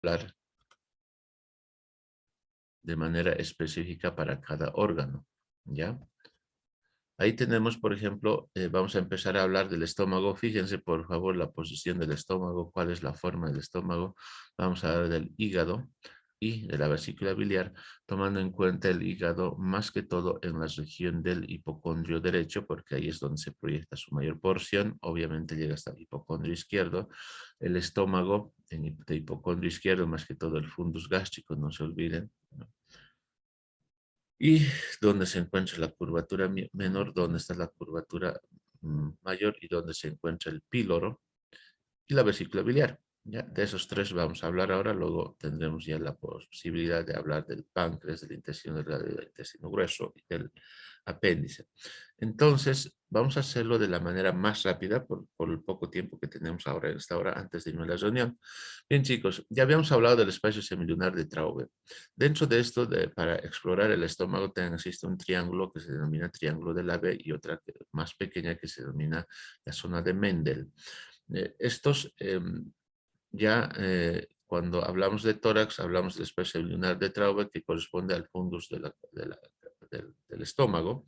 hablar de manera específica para cada órgano, ¿ya? Ahí tenemos, por ejemplo, vamos a empezar a hablar del estómago. Fíjense, por favor, la posición del estómago, cuál es la forma del estómago. Vamos a hablar del hígado y de la vesícula biliar, tomando en cuenta el hígado más que todo en la región del hipocondrio derecho, porque ahí es donde se proyecta su mayor porción. Obviamente llega hasta el hipocondrio izquierdo. El estómago de hipocondrio izquierdo, más que todo el fundus gástrico, no se olviden, ¿no? Y donde se encuentra la curvatura menor, donde está la curvatura mayor y donde se encuentra el píloro y la vesícula biliar. ¿Ya? De esos tres vamos a hablar ahora, luego tendremos ya la posibilidad de hablar del páncreas, del intestino delgado, del intestino grueso y del apéndice. Entonces, vamos a hacerlo de la manera más rápida por el poco tiempo que tenemos ahora en esta hora antes de irme a la reunión. Bien, chicos, ya habíamos hablado del espacio semilunar de Traube. Dentro de esto, para explorar el estómago, también existe un triángulo que se denomina triángulo de la B y otra más pequeña que se denomina la zona de Mendel. Estos ya cuando hablamos de tórax, hablamos del espacio lunar de Traube que corresponde al fundus del estómago,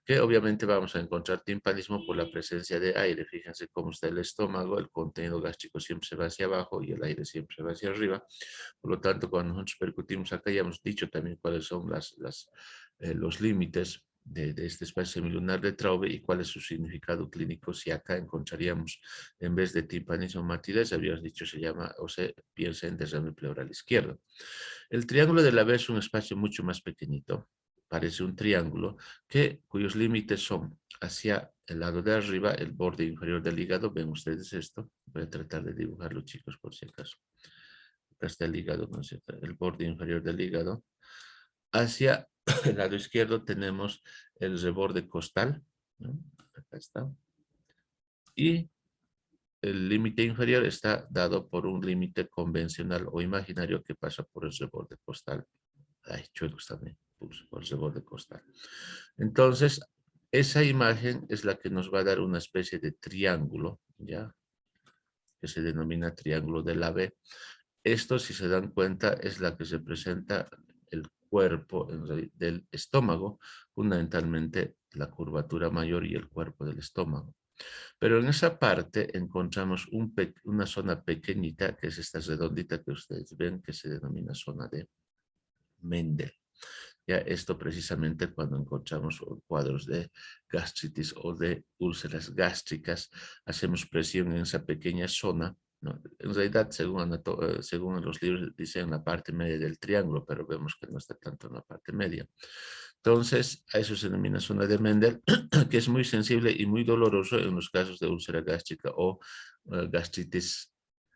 que obviamente vamos a encontrar timpanismo por la presencia de aire. Fíjense cómo está el estómago, el contenido gástrico siempre se va hacia abajo y el aire siempre se va hacia arriba. Por lo tanto, cuando nosotros percutimos acá, ya hemos dicho también cuáles son los límites de este espacio semilunar de Traube y cuál es su significado clínico. Si acá encontraríamos, en vez de timpanismo matidez, habíamos dicho se llama o se piensa en derrame pleural izquierdo. El triángulo de la B es un espacio mucho más pequeñito, parece un triángulo, cuyos límites son hacia el lado de arriba, el borde inferior del hígado. Ven ustedes esto, voy a tratar de dibujarlo, chicos, por si acaso. Acá está el hígado, ¿no es cierto? El borde inferior del hígado. Hacia el lado izquierdo tenemos el reborde costal, ¿no? Acá está. Y el límite inferior está dado por un límite convencional o imaginario que pasa por el reborde costal. Ay, chuecos también, por el reborde costal. Entonces, esa imagen es la que nos va a dar una especie de triángulo, ¿ya? Que se denomina triángulo de la B. Esto, si se dan cuenta, es la que representa el cuerpo del estómago, fundamentalmente la curvatura mayor y el cuerpo del estómago. Pero en esa parte encontramos una zona pequeñita, que es esta redondita que ustedes ven, que se denomina zona de Mendel. Ya esto precisamente cuando encontramos cuadros de gastritis o de úlceras gástricas, hacemos presión en esa pequeña zona, ¿no? En realidad, según los libros, dicen la parte media del triángulo, pero vemos que no está tanto en la parte media. Entonces, a eso se denomina zona de Mendel, que es muy sensible y muy doloroso en los casos de úlcera gástrica o gastritis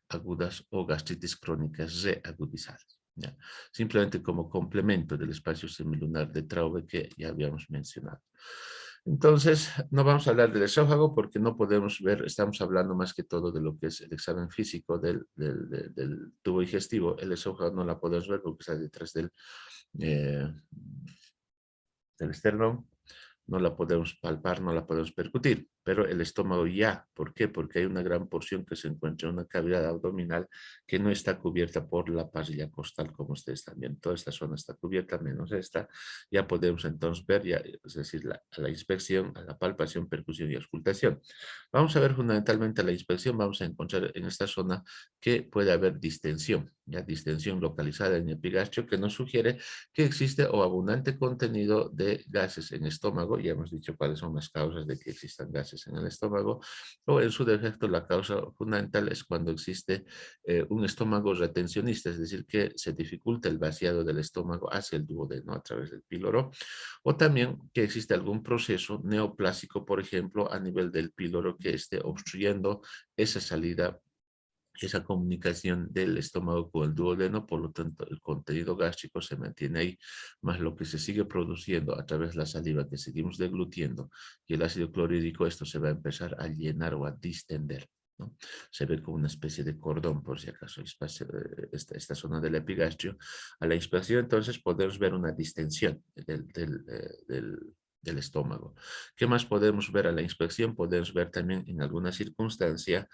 agudas o gastritis crónicas reagudizadas. ¿Ya? Simplemente como complemento del espacio semilunar de Traube que ya habíamos mencionado. Entonces, no vamos a hablar del esófago porque no podemos ver, estamos hablando más que todo de lo que es el examen físico del tubo digestivo. El esófago no la podemos ver porque está detrás del esternón, no la podemos palpar, no la podemos percutir, pero el estómago ya. ¿Por qué? Porque hay una gran porción que se encuentra en una cavidad abdominal que no está cubierta por la parrilla costal, como ustedes están viendo. Toda esta zona está cubierta, menos esta. Ya podemos entonces ver, ya, es decir, a la inspección, a la palpación, percusión y auscultación. Vamos a ver fundamentalmente a la inspección, vamos a encontrar en esta zona que puede haber distensión, ya distensión localizada en el epigastrio, que nos sugiere que existe o abundante contenido de gases en el estómago. Ya hemos dicho cuáles son las causas de que existan gases en el estómago, o en su defecto la causa fundamental es cuando existe un estómago retencionista, es decir, que se dificulta el vaciado del estómago hacia el duodeno a través del píloro, o también que existe algún proceso neoplásico, por ejemplo, a nivel del píloro que esté obstruyendo esa salida, esa comunicación del estómago con el duodeno. Por lo tanto el contenido gástrico se mantiene ahí, más lo que se sigue produciendo a través de la saliva que seguimos deglutiendo y el ácido clorhídrico, esto se va a empezar a llenar o a distender, ¿no? Se ve como una especie de cordón, por si acaso, esta zona del epigastrio. A la inspección entonces podemos ver una distensión del del estómago. ¿Qué más podemos ver a la inspección? Podemos ver también en alguna circunstancia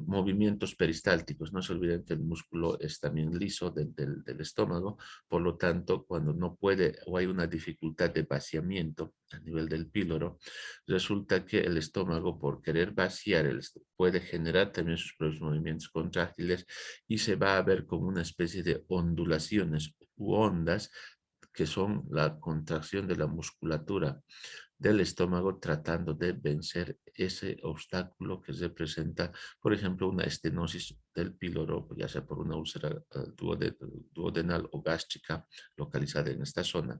movimientos peristálticos. No se olviden que el músculo es también liso del estómago, por lo tanto, cuando no puede o hay una dificultad de vaciamiento a nivel del píloro, resulta que el estómago, por querer vaciar, puede generar también sus propios movimientos contráctiles y se va a ver como una especie de ondulaciones u ondas que son la contracción de la musculatura del estómago tratando de vencer ese obstáculo que representa, por ejemplo, una estenosis del píloro, ya sea por una úlcera duodenal o gástrica localizada en esta zona,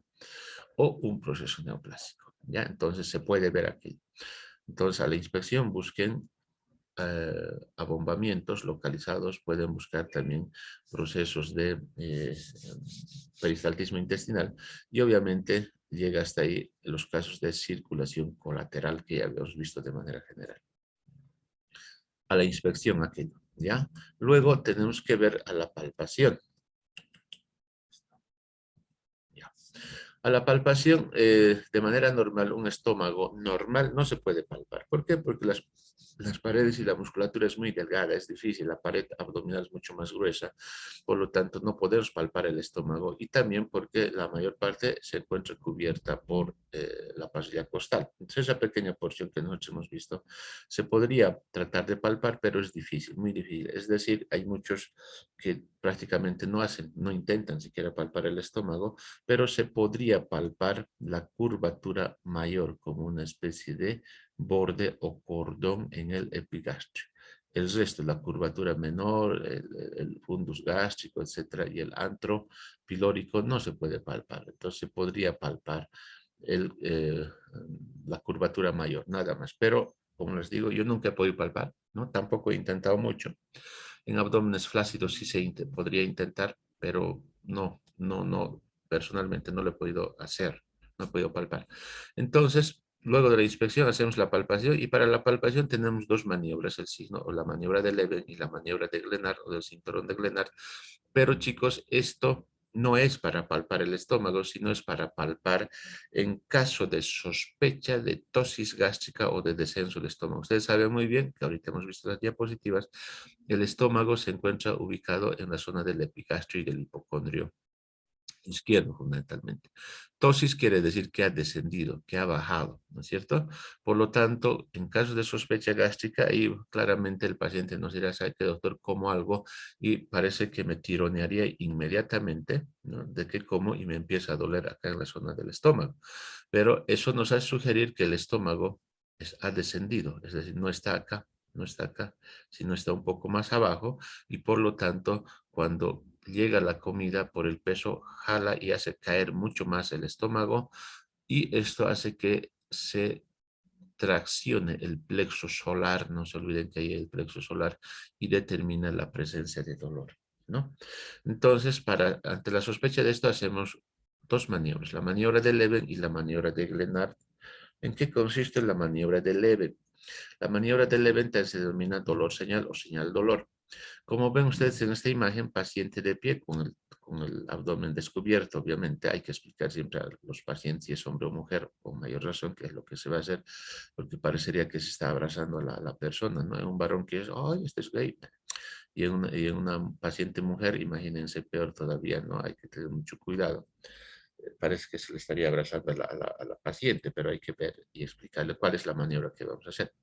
o un proceso neoplásico. ¿Ya? Entonces se puede ver aquí. Entonces a la inspección busquen abombamientos localizados, pueden buscar también procesos de peristaltismo intestinal y obviamente llega hasta ahí los casos de circulación colateral que ya habíamos visto de manera general. A la inspección aquello, ¿ya? Luego tenemos que ver a la palpación. ¿Ya? A la palpación, de manera normal, un estómago normal no se puede palpar. ¿Por qué? Porque las paredes y la musculatura es muy delgada, es difícil, la pared abdominal es mucho más gruesa, por lo tanto no podemos palpar el estómago y también porque la mayor parte se encuentra cubierta por la pasilla costal. Entonces esa pequeña porción que nosotros hemos visto se podría tratar de palpar, pero es difícil, muy difícil. Es decir, hay muchos que prácticamente no hacen, no intentan siquiera palpar el estómago, pero se podría palpar la curvatura mayor como una especie de borde o cordón en el epigastrio. El resto, la curvatura menor, el fundus gástrico, etcétera, y el antro pilórico no se puede palpar. Entonces se podría palpar el, la curvatura mayor, nada más. Pero, como les digo, yo nunca he podido palpar, ¿no? Tampoco he intentado mucho. En abdómenes flácidos sí podría intentar, pero no, personalmente no lo he podido hacer, no he podido palpar. Entonces, luego de la inspección hacemos la palpación y para la palpación tenemos dos maniobras, el signo o la maniobra de Leven y la maniobra de Glenard o del cinturón de Glenard. Pero chicos, esto no es para palpar el estómago, sino es para palpar en caso de sospecha de tosis gástrica o de descenso del estómago. Ustedes saben muy bien, que ahorita hemos visto las diapositivas, el estómago se encuentra ubicado en la zona del epigastrio y del hipocondrio izquierdo, fundamentalmente. Tosis quiere decir que ha descendido, que ha bajado, ¿no es cierto? Por lo tanto, en caso de sospecha gástrica, ahí claramente el paciente nos dirá, ¿sabe qué, doctor? Como algo y parece que me tironearía inmediatamente, ¿no? De que como y me empieza a doler acá en la zona del estómago. Pero eso nos hace sugerir que el estómago ha descendido, es decir, no está acá, no está acá, sino está un poco más abajo y por lo tanto, cuando llega la comida por el peso, jala y hace caer mucho más el estómago y esto hace que se traccione el plexo solar, no se olviden que hay el plexo solar y determina la presencia de dolor, ¿no? Entonces, ante la sospecha de esto hacemos dos maniobras, la maniobra de Leven y la maniobra de Glenard. ¿En qué consiste la maniobra de Leven? La maniobra de Leven se denomina dolor señal o señal dolor. Como ven ustedes en esta imagen, paciente de pie con el abdomen descubierto. Obviamente hay que explicar siempre a los pacientes si es hombre o mujer, con mayor razón, qué es lo que se va a hacer, porque parecería que se está abrazando a la persona, ¿no? Un varón que es, ¡ay, este es gay! Y en una paciente mujer, imagínense peor todavía, ¿no? Hay que tener mucho cuidado. Parece que se le estaría abrazando a la paciente, pero hay que ver y explicarle cuál es la maniobra que vamos a hacer.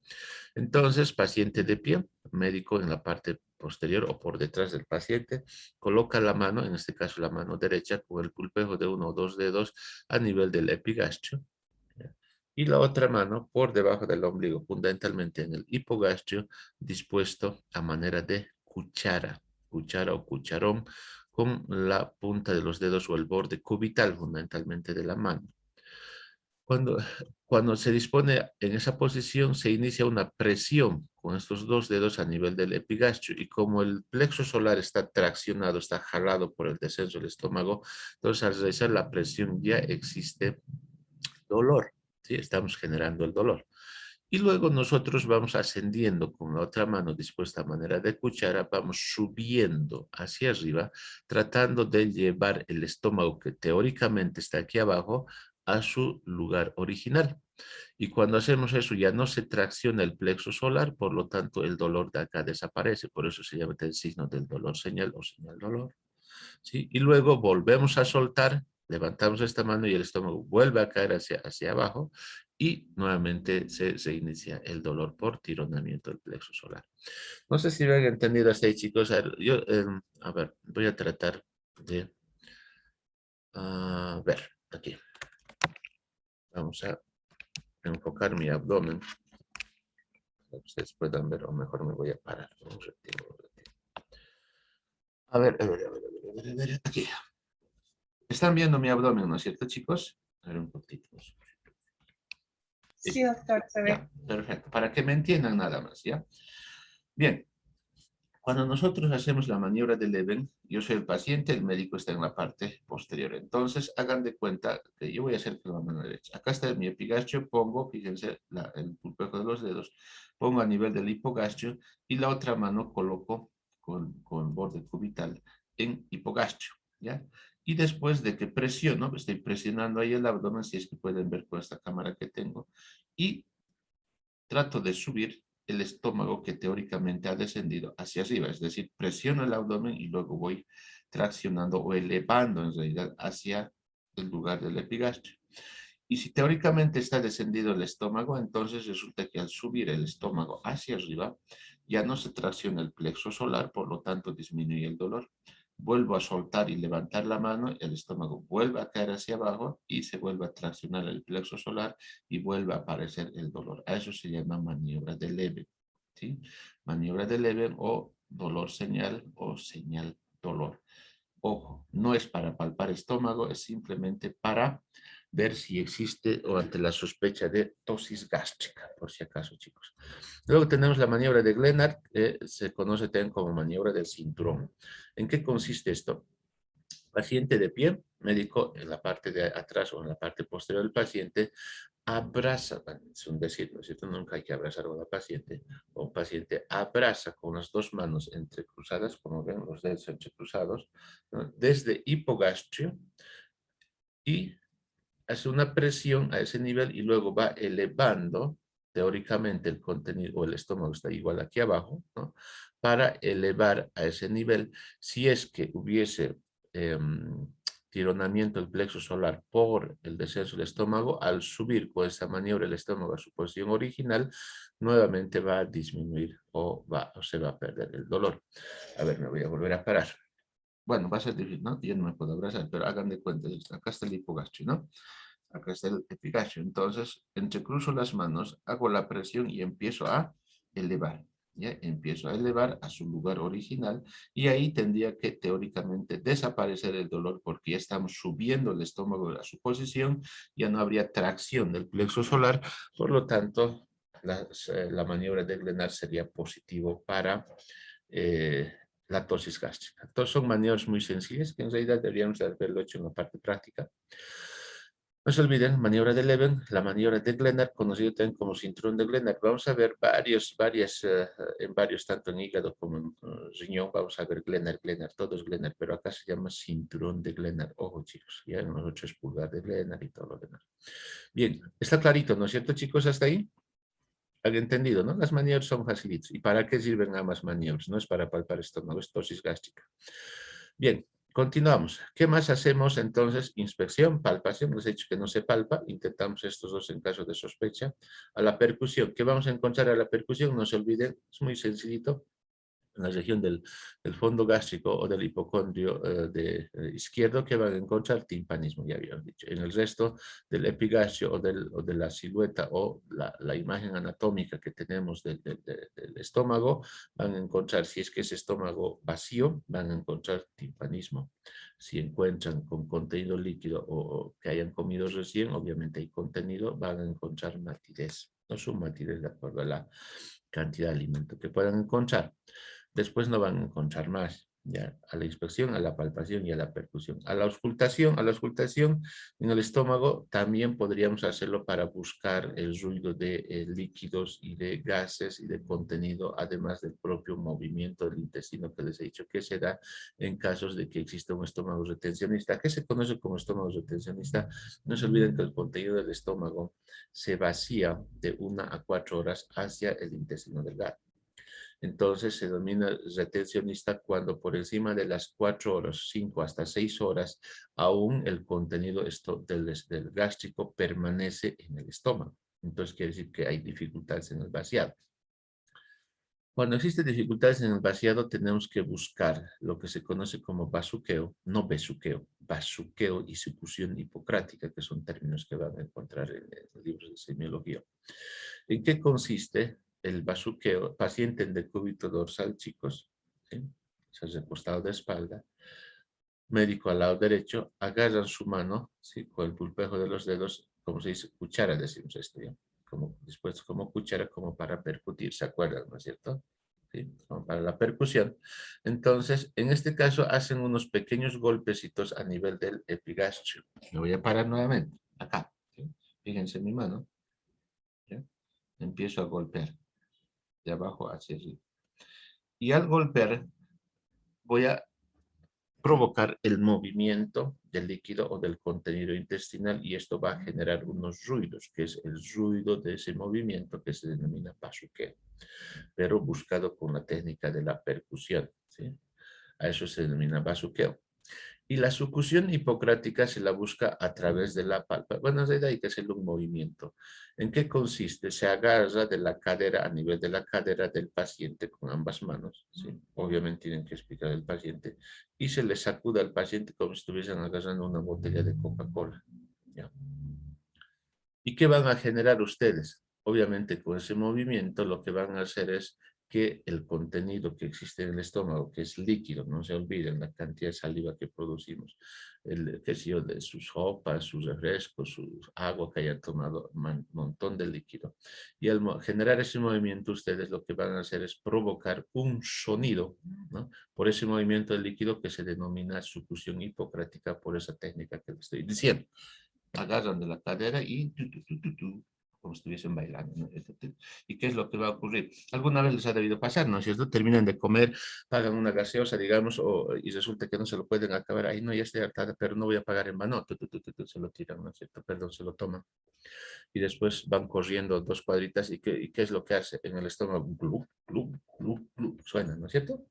Entonces, paciente de pie, médico en la parte posterior o por detrás del paciente, coloca la mano, en este caso la mano derecha, con el pulpejo de uno o dos dedos a nivel del epigastrio, ¿ya? Y la otra mano por debajo del ombligo, fundamentalmente en el hipogastrio, dispuesto a manera de cuchara, cuchara o cucharón, con la punta de los dedos o el borde cubital, fundamentalmente de la mano. Cuando, cuando se dispone en esa posición, se inicia una presión con estos dos dedos a nivel del epigastrio y como el plexo solar está traccionado, está jalado por el descenso del estómago, entonces al realizar la presión ya existe dolor, ¿sí? Estamos generando el dolor. Y luego nosotros vamos ascendiendo con la otra mano dispuesta a manera de cuchara, vamos subiendo hacia arriba, tratando de llevar el estómago que teóricamente está aquí abajo a su lugar original. Y cuando hacemos eso ya no se tracciona el plexo solar, por lo tanto el dolor de acá desaparece, por eso se llama el signo del dolor señal o señal dolor. ¿Sí? Y luego volvemos a soltar, levantamos esta mano y el estómago vuelve a caer hacia abajo y nuevamente se inicia el dolor por tironamiento del plexo solar. No sé si me han entendido hasta ahí, chicos. A ver, voy a tratar de ver aquí. Vamos a enfocar mi abdomen. Ustedes puedan ver, o mejor me voy a parar. Un ratito, un ratito. A ver, aquí. Están viendo mi abdomen, ¿no es cierto, chicos? A ver, un poquito. Sí, doctor, se ve. Ya, perfecto. Para que me entiendan nada más, ¿ya? Bien. Cuando nosotros hacemos la maniobra de Leven, yo soy el paciente, el médico está en la parte posterior. Entonces, hagan de cuenta que yo voy a hacer con la mano derecha. Acá está mi epigastrio, pongo, fíjense, el pulpejo de los dedos, pongo a nivel del hipogastrio y la otra mano coloco con borde cubital en hipogastrio, ¿ya? Y después de que presiono, estoy presionando ahí el abdomen, si es que pueden ver con esta cámara que tengo, y trato de subir el estómago que teóricamente ha descendido hacia arriba, es decir, presiono el abdomen y luego voy traccionando o elevando en realidad hacia el lugar del epigastrio. Y si teóricamente está descendido el estómago, entonces resulta que al subir el estómago hacia arriba, ya no se tracciona el plexo solar, por lo tanto disminuye el dolor. Vuelvo a soltar y levantar la mano, el estómago vuelve a caer hacia abajo y se vuelve a traccionar el plexo solar y vuelve a aparecer el dolor. A eso se llama maniobra de Leven, ¿sí? Maniobra de Leven o dolor señal o señal dolor. Ojo, no es para palpar estómago, es simplemente para ver si existe o ante la sospecha de tosis gástrica, por si acaso, chicos. Luego tenemos la maniobra de Glenard, que se conoce también como maniobra del cinturón. ¿En qué consiste esto? Paciente de pie, médico en la parte de atrás o en la parte posterior del paciente, abraza, es un decir, ¿no es cierto? Nunca hay que abrazar a una paciente. O un paciente abraza con las dos manos entrecruzadas, como ven, los dedos entrecruzados, ¿no? Desde hipogastrio y hace una presión a ese nivel y luego va elevando, teóricamente el contenido o el estómago está igual aquí abajo, ¿no? Para elevar a ese nivel, si es que hubiese tironamiento del plexo solar por el descenso del estómago, al subir con esta maniobra el estómago a su posición original, nuevamente va a disminuir o se va a perder el dolor. A ver, me voy a volver a parar. Bueno, va a ser difícil, ¿no? Yo no me puedo abrazar, pero hagan de cuenta, acá está el hipogastrio, ¿no? Acá está el epigastrio. Entonces, entrecruzo las manos, hago la presión y empiezo a elevar. ¿Ya? Empiezo a elevar a su lugar original y ahí tendría que teóricamente desaparecer el dolor porque ya estamos subiendo el estómago a su posición, ya no habría tracción del plexo solar, por lo tanto, la maniobra de Glenard sería positivo para la tosis gástrica. Entonces son maniobras muy sencillas que en realidad deberíamos haberlo hecho en la parte práctica. No se olviden, maniobra de Leven, la maniobra de Glenard, conocido también como cinturón de Glenard. Vamos a ver en varios, tanto en hígado como en riñón, vamos a ver Glenard, todos Glenard, pero acá se llama cinturón de Glenard. Ojo, chicos, ya en los 8 es pulgar de Glenard y todo lo demás. Bien, está clarito, ¿no es cierto, chicos, hasta ahí? ¿Han entendido, no? Las maniobras son facilitas. ¿Y para qué sirven ambas maniobras? No es para palpar estómago, es tosis gástrica. Bien, continuamos. ¿Qué más hacemos entonces? Inspección, palpación. Les he dicho que no se palpa. Intentamos estos dos en caso de sospecha. A la percusión. ¿Qué vamos a encontrar a la percusión? No se olviden, es muy sencillito. En la región del fondo gástrico o del hipocondrio izquierdo, que van a encontrar timpanismo, ya habíamos dicho. En el resto del epigastrio o de la silueta o la imagen anatómica que tenemos del estómago, van a encontrar, si es que es estómago vacío, van a encontrar timpanismo. Si encuentran con contenido líquido o que hayan comido recién, obviamente hay contenido, van a encontrar matidez. No son matidez de acuerdo a la cantidad de alimento que puedan encontrar. Después no van a encontrar más. ¿ya? A la inspección, a la palpación y a la percusión. A la auscultación en el estómago también podríamos hacerlo para buscar el ruido de líquidos y de gases y de contenido, además del propio movimiento del intestino que les he dicho que se da en casos de que exista un estómago retencionista. ¿Qué se conoce como estómago retencionista? No se olviden que el contenido del estómago se vacía de 1 a 4 horas hacia el intestino delgado. Entonces se denomina retencionista cuando por encima de las 4 horas, 5 hasta 6 horas, aún el contenido del gástrico permanece en el estómago. Entonces quiere decir que hay dificultades en el vaciado. Cuando existen dificultades en el vaciado, tenemos que buscar lo que se conoce como bazuqueo, no besuqueo, bazuqueo y succión hipocrática, que son términos que van a encontrar en libros de semiología. ¿En qué consiste el bazuqueo? Paciente en decúbito dorsal, chicos, ¿sí? Se ha recostado de espalda, médico al lado derecho, agarran su mano, ¿sí? Con el pulpejo de los dedos, como se dice, cuchara, decimos esto, ¿ya? Como, dispuesto como cuchara, como para percutir, ¿se acuerdan, no es cierto? ¿Sí? Como para la percusión. Entonces, en este caso, hacen unos pequeños golpecitos a nivel del epigastrio. Me voy a parar nuevamente, acá, ¿sí? Fíjense en mi mano, ¿ya? Empiezo a golpear, de abajo hacia arriba. Y al golpear, voy a provocar el movimiento del líquido o del contenido intestinal y esto va a generar unos ruidos, que es el ruido de ese movimiento que se denomina bazuqueo, pero buscado con la técnica de la percusión, ¿sí? A eso se denomina bazuqueo. Y la succión hipocrática se la busca a través de la palpa. Bueno, en realidad hay que hacerle un movimiento. ¿En qué consiste? Se agarra de la cadera, a nivel de la cadera del paciente con ambas manos, ¿sí? Obviamente tienen que explicar al paciente, y se le sacuda al paciente como si estuviesen agarrando una botella de Coca-Cola, ¿ya? ¿Y qué van a generar ustedes? Obviamente con ese movimiento lo que van a hacer es que el contenido que existe en el estómago, que es líquido, no se olviden la cantidad de saliva que producimos, qué sé yo, de sus sopas, sus refrescos, su agua que hayan tomado, un montón de líquido. Y al generar ese movimiento, ustedes lo que van a hacer es provocar un sonido, ¿no? Por ese movimiento del líquido que se denomina succión hipocrática, por esa técnica que les estoy diciendo. Agarran de la cadera y como si estuviesen bailando, ¿no? ¿Y qué es lo que va a ocurrir? Alguna vez les ha debido pasar, ¿no es cierto? Terminan de comer, pagan una gaseosa, digamos, y resulta que no se lo pueden acabar. Ahí no, ya estoy hartada, pero no voy a pagar en vano. Se lo tiran, ¿no es cierto? Perdón, se lo toman. Y después van corriendo 2 cuadritas. ¿Y qué es lo que hace? En el estómago, glu, glu, glu, glu, suena, ¿no es cierto?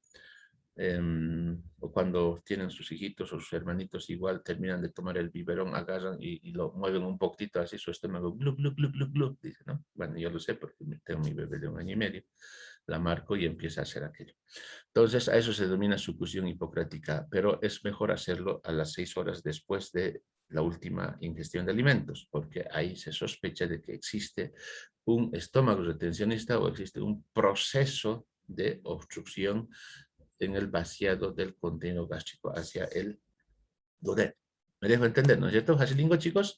O cuando tienen sus hijitos o sus hermanitos igual terminan de tomar el biberón, agarran y lo mueven un poquito así su estómago, glu, glu, glu, glu, glu, dice, ¿no? Bueno, yo lo sé porque tengo mi bebé de 1 año y medio, la marco y empieza a hacer aquello. Entonces a eso se denomina succión hipocrática, pero es mejor hacerlo a las 6 horas después de la última ingestión de alimentos, porque ahí se sospecha de que existe un estómago retencionista o existe un proceso de obstrucción en el vaciado del contenido gástrico hacia el duodeno. ¿Me dejo entender, no es cierto? Facilingüe, chicos.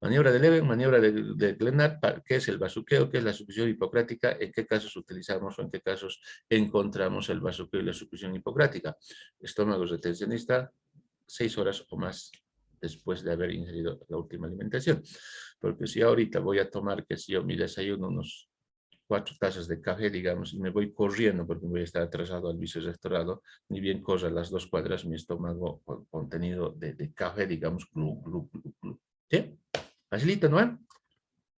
Maniobra de Leven, maniobra de Glenard, ¿qué es el bazuqueo? ¿Qué es la succión hipocrática? ¿En qué casos utilizamos o en qué casos encontramos el bazuqueo y la succión hipocrática? Estómago retencionista, 6 horas o más después de haber ingerido la última alimentación. Porque si ahorita voy a tomar, que si yo mi desayuno, unos 4 tazas de café, digamos, y me voy corriendo porque voy a estar atrasado al vicerrectorado, ni bien corre a las 2 cuadras mi estómago con contenido de café, digamos, glu, glu, glu, glu. ¿Sí? Facilito, ¿no?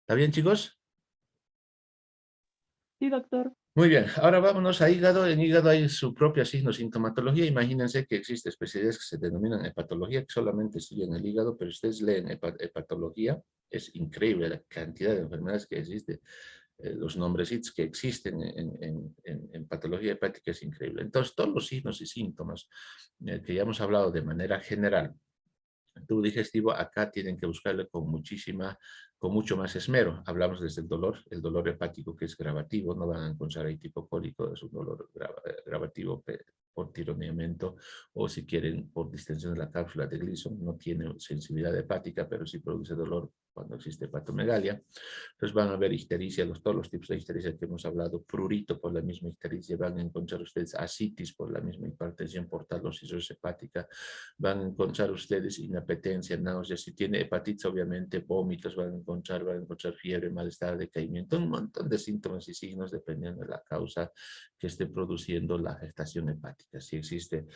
¿Está bien, chicos? Sí, doctor. Muy bien, ahora vámonos a hígado. En hígado hay su propia sintomatología. Imagínense que existe especialidades que se denominan hepatología, que solamente estudian el hígado, pero ustedes leen hepatología, es increíble la cantidad de enfermedades que existe. Los nombrecitos que existen en patología hepática es increíble. Entonces, todos los signos y síntomas que ya hemos hablado de manera general, tubo digestivo, acá tienen que buscarle con mucho más esmero. Hablamos desde el dolor hepático que es gravativo, no van a encontrar ahí tipo cólico, es un dolor gravativo por tironeamiento, o si quieren por distensión de la cápsula de Gleason, no tiene sensibilidad hepática, pero sí produce dolor cuando existe hepatomegalia. Entonces van a ver ictericia, todos los tipos de ictericia que hemos hablado, prurito por la misma ictericia, van a encontrar ustedes ascitis por la misma hipertensión portal o cirrosis hepática, van a encontrar ustedes inapetencia, náuseas, si tiene hepatitis obviamente vómitos, van a encontrar fiebre, malestar, decaimiento, un montón de síntomas y signos dependiendo de la causa que esté produciendo la afectación hepática. Si existe,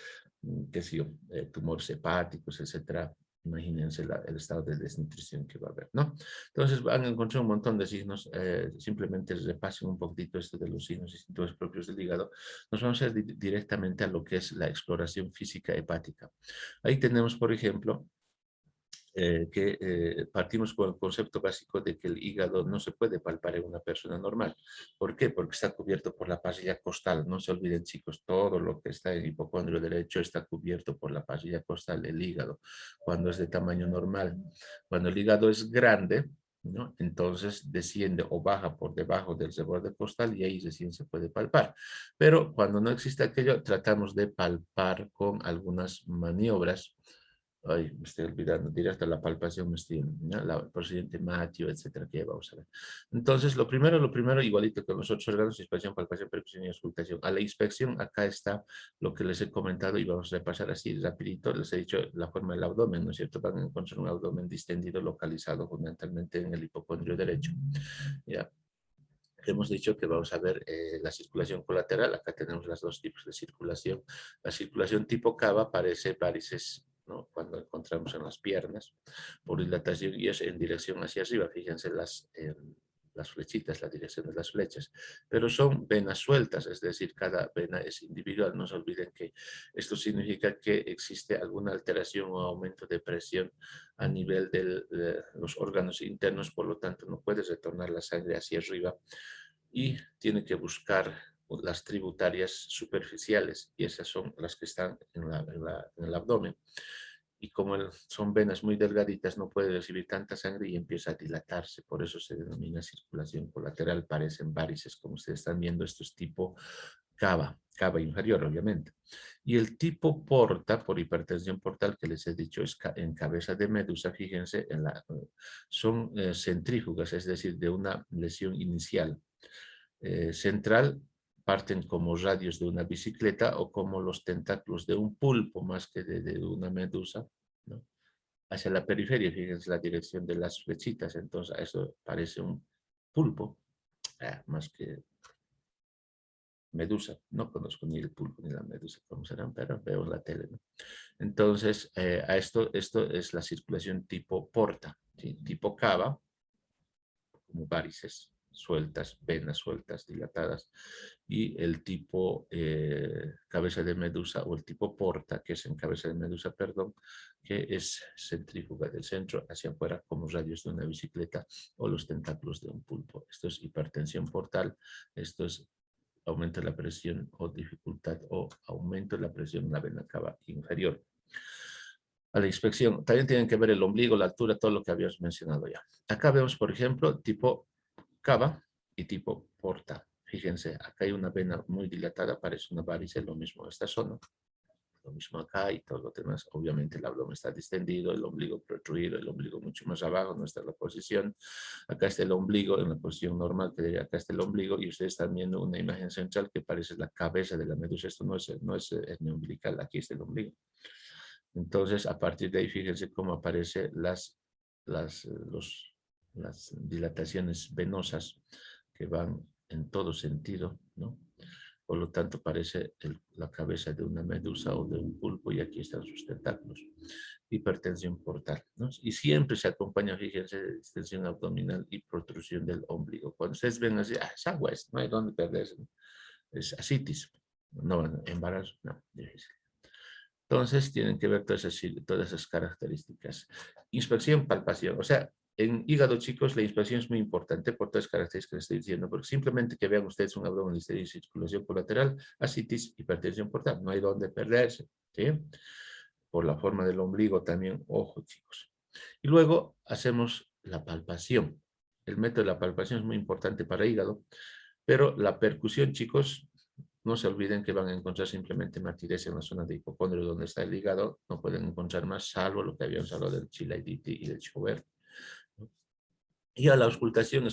qué sé yo, tumores hepáticos, etcétera, imagínense el estado de desnutrición que va a haber, ¿no? Entonces van a encontrar un montón de signos, simplemente repasen un poquito esto de los signos y síntomas propios del hígado. Nos vamos a ir directamente a lo que es la exploración física hepática. Ahí tenemos, por ejemplo, que partimos con el concepto básico de que el hígado no se puede palpar en una persona normal. ¿Por qué? Porque está cubierto por la parrilla costal. No se olviden, chicos, todo lo que está en el hipocondrio derecho está cubierto por la parrilla costal, el hígado, cuando es de tamaño normal. Cuando el hígado es grande, ¿no? Entonces desciende o baja por debajo del reborde costal y ahí recién se puede palpar. Pero cuando no existe aquello, tratamos de palpar con algunas maniobras. Ay, me estoy olvidando, directo a la palpación, me estoy, ¿no? El presidente Matthew, etcétera, que ya vamos a ver. Entonces, lo primero, igualito que los otros órganos, inspección, palpación, percusión y auscultación. A la inspección, acá está lo que les he comentado y vamos a repasar así rapidito. Les he dicho la forma del abdomen, ¿no es cierto? Van a encontrar un abdomen distendido localizado fundamentalmente en el hipocondrio derecho. ¿Ya? Hemos dicho que vamos a ver la circulación colateral. Acá tenemos los dos tipos de circulación. La circulación tipo cava parece varices, ¿no? Cuando encontramos en las piernas, por dilatación y es en dirección hacia arriba. Fíjense las flechitas, la dirección de las flechas. Pero son venas sueltas, es decir, cada vena es individual. No se olviden que esto significa que existe alguna alteración o aumento de presión a nivel de los órganos internos, por lo tanto no puedes retornar la sangre hacia arriba y tiene que buscar las tributarias superficiales y esas son las que están en el abdomen. Y como son venas muy delgaditas, no puede recibir tanta sangre y empieza a dilatarse. Por eso se denomina circulación colateral. Parecen varices, como ustedes están viendo, esto es tipo cava inferior, obviamente. Y el tipo porta, por hipertensión portal, que les he dicho, es en cabeza de medusa, fíjense, son centrífugas, es decir, de una lesión inicial. Central parten como radios de una bicicleta o como los tentáculos de un pulpo más que de una medusa, ¿no? Hacia la periferia, fíjense la dirección de las flechitas, entonces eso parece un pulpo, más que medusa. No conozco ni el pulpo ni la medusa, cómo serán, pero veo en la tele, ¿no? Entonces, esto es la circulación tipo porta, ¿sí? Tipo cava, como varices sueltas, venas sueltas, dilatadas, y el tipo cabeza de medusa o el tipo porta, que es en cabeza de medusa, perdón, que es centrífuga del centro hacia afuera como radios de una bicicleta o los tentáculos de un pulpo. Esto es hipertensión portal, esto es aumento de la presión o dificultad o aumento de la presión en la vena cava inferior. A la inspección, también tienen que ver el ombligo, la altura, todo lo que habíamos mencionado ya. Acá vemos, por ejemplo, tipo cava y tipo porta. Fíjense, acá hay una vena muy dilatada, parece una varice, lo mismo en esta zona, lo mismo acá y todo lo demás. Obviamente el abdomen está distendido, el ombligo protruido, el ombligo mucho más abajo, no está en la posición. Acá está el ombligo en la posición normal, que acá está el ombligo y ustedes están viendo una imagen central que parece la cabeza de la medusa. Esto no es hernia umbilical, aquí está el ombligo. Entonces, a partir de ahí, fíjense cómo aparecen las dilataciones venosas que van en todo sentido, ¿no? Por lo tanto, parece la cabeza de una medusa o de un pulpo y aquí están sus tentáculos. Hipertensión portal, ¿no? Y siempre se acompaña, fíjense, de distensión abdominal y protrusión del ombligo. Cuando ustedes ven así, es agua, no hay dónde perderse, ¿no? Es ascitis, no, embarazo, no, difícil. Entonces, tienen que ver todas esas características. Inspección, palpación. O sea, en hígado, chicos, la inspección es muy importante por todas las características que les estoy diciendo, porque simplemente que vean ustedes un abdomen de circulación colateral, ascitis, hipertensión portal. No hay dónde perderse, ¿sí? Por la forma del ombligo también, ojo, chicos. Y luego hacemos la palpación. El método de la palpación es muy importante para hígado, pero la percusión, chicos, no se olviden que van a encontrar simplemente martidez en la zona de hipocondrio donde está el hígado. No pueden encontrar más, salvo lo que habíamos hablado del Chilaiditi y del Schauer. Y a la auscultación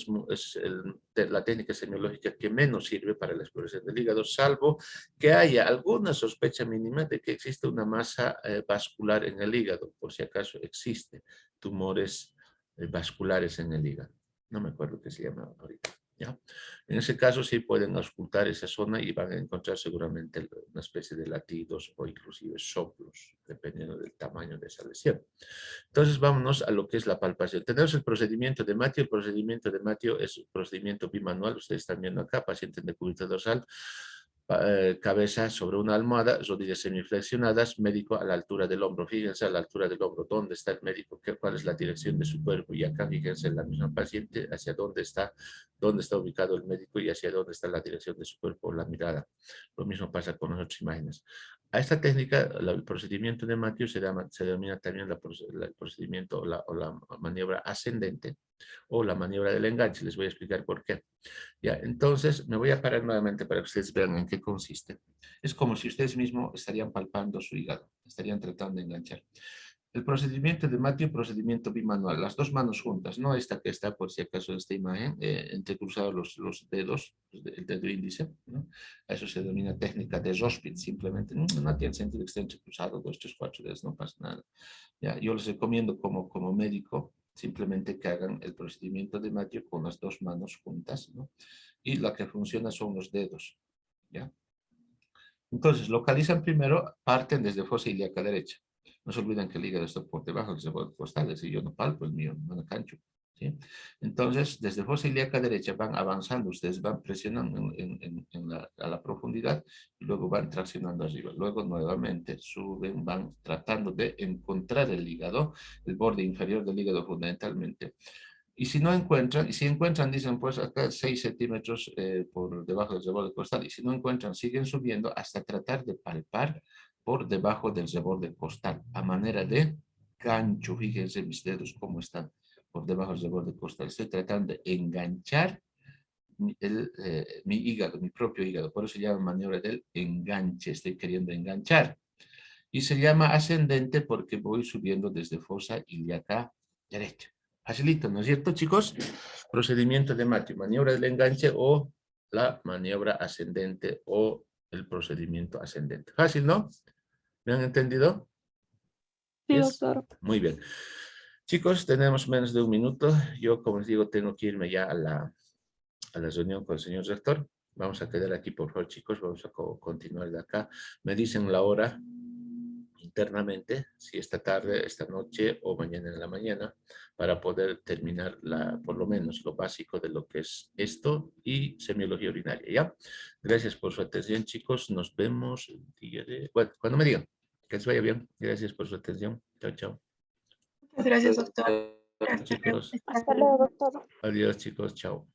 la técnica semiológica que menos sirve para la exploración del hígado, salvo que haya alguna sospecha mínima de que existe una masa vascular en el hígado, por si acaso existe tumores vasculares en el hígado. No me acuerdo qué se llama ahorita. ¿Ya? En ese caso sí pueden auscultar esa zona y van a encontrar seguramente una especie de latidos o inclusive soplos, dependiendo del tamaño de esa lesión. Entonces vámonos a lo que es la palpación. Tenemos el procedimiento de Matthew. El procedimiento de Matthew es un procedimiento bimanual. Ustedes están viendo acá, paciente en decúbito dorsal, cabeza sobre una almohada, rodillas semiflexionadas, médico a la altura del hombro. Fíjense a la altura del hombro, ¿dónde está el médico? ¿Cuál es la dirección de su cuerpo? Y acá fíjense en la misma paciente, hacia dónde está ubicado el médico y hacia dónde está la dirección de su cuerpo, la mirada. Lo mismo pasa con las otras imágenes. A esta técnica, el procedimiento de Matthew se denomina también el procedimiento o la maniobra ascendente o la maniobra del enganche. Les voy a explicar por qué. Ya, entonces me voy a parar nuevamente para que ustedes vean en qué consiste. Es como si ustedes mismos estarían palpando su hígado, estarían tratando de enganchar. El procedimiento de Matthew, procedimiento bimanual, las dos manos juntas, no esta que está por si acaso en esta imagen, entrecruzados los dedos, el dedo índice, ¿no? Eso se denomina técnica de Rospit, simplemente, no tiene sentido que esté entrecruzado, 2, 3, 4 dedos, no pasa nada. Ya, yo les recomiendo como médico, simplemente que hagan el procedimiento de Matthew con las dos manos juntas, ¿no? Y la que funciona son los dedos, ¿ya? Entonces, localizan primero, parten desde fosa ilíaca derecha. No se olviden que el hígado está por debajo del cebol costal, es decir, yo no palpo el mío, no cancho. ¿Sí? Entonces, desde fosa ilíaca derecha van avanzando, ustedes van presionando a la profundidad y luego van traccionando arriba. Luego nuevamente suben, van tratando de encontrar el hígado, el borde inferior del hígado fundamentalmente. Y si no encuentran, y si encuentran, dicen, pues acá 6 centímetros por debajo del reborde costal, y si no encuentran, siguen subiendo hasta tratar de palpar por debajo del reborde costal, a manera de gancho. Fíjense mis dedos cómo están por debajo del reborde costal. Estoy tratando de enganchar mi hígado, mi propio hígado. Por eso se llama maniobra del enganche. Estoy queriendo enganchar. Y se llama ascendente porque voy subiendo desde fosa ilíaca derecha. Facilito, ¿no es cierto, chicos? Procedimiento de Matthew, maniobra del enganche o la maniobra ascendente o el procedimiento ascendente. Fácil, ¿no? ¿Me han entendido? Sí, Yes. doctor. Muy bien. Chicos, tenemos menos de un minuto. Yo, como les digo, tengo que irme ya a la reunión con el señor rector. Vamos a quedar aquí, por favor, chicos. Vamos a continuar de acá. Me dicen la hora internamente, si esta tarde, esta noche o mañana en la mañana, para poder terminar por lo menos lo básico de lo que es esto y semiología urinaria, ¿ya? Gracias por su atención, chicos. Nos vemos el día de... Bueno, cuando me digan. Que les vaya bien. Gracias por su atención. Chao, chao. Muchas gracias, doctor. Hasta luego. Chicos. Hasta luego, doctor. Adiós, chicos. Chao.